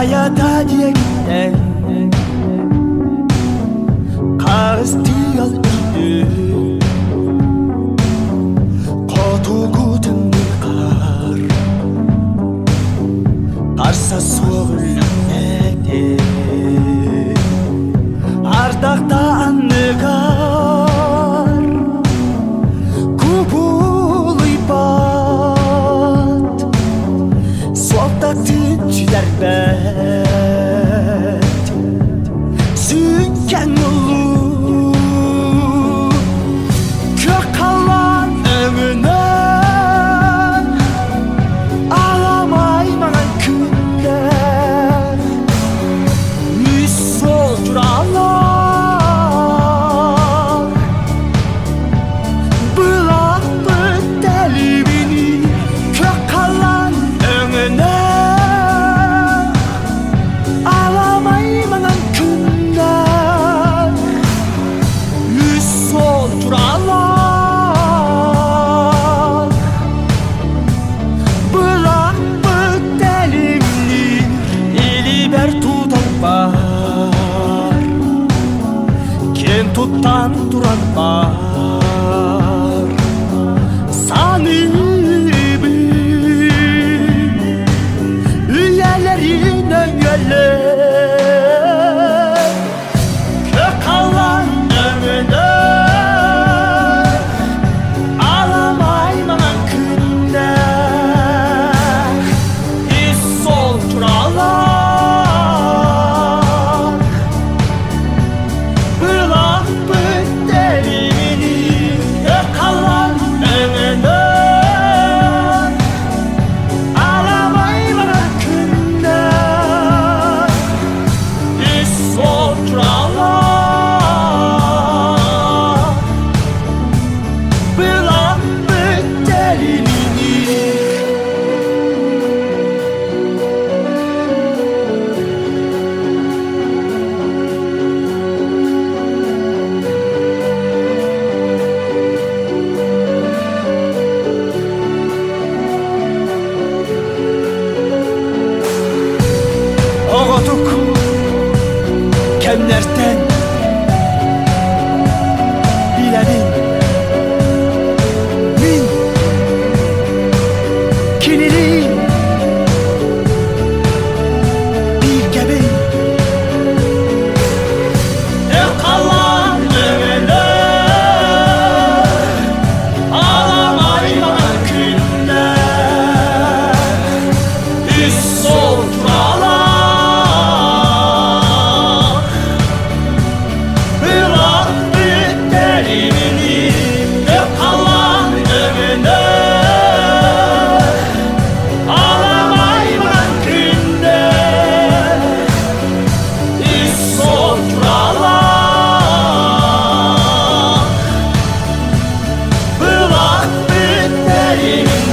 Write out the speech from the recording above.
Hayata diye giden Kasti yol üstü Kotugu tımlıkar Karsa soğullanmedi Ardakta anlıgar Kubuluy bat Solda tüntüler bet Sünken ulu Kök kalan ömüne Ağlamayman günler Müsoldur ağlar Bırak bu delibini Kök kalan ömüne Ağlamayman günler Müsoldur ağlar Bırak bu delibini İliber tutan var Kim tuttan duran var Sanıbı Üyelerine üyeler Kök kalan ömüne Ağlamayman günler İsoldur ağlar Bırak bu delini Kök kalan ömüne Ağlamayman günler İsoldur ağlar Bırak bu delini Oğutuk Kemlerden Bilenin Min Kinili Bir gebe Kalan ömüne Ağlamayman günler İsoldur ağlar Bırak bir derimini Kök kalan ömüne Ağlamayman günler İsoldur ağlar Bırak bir derimini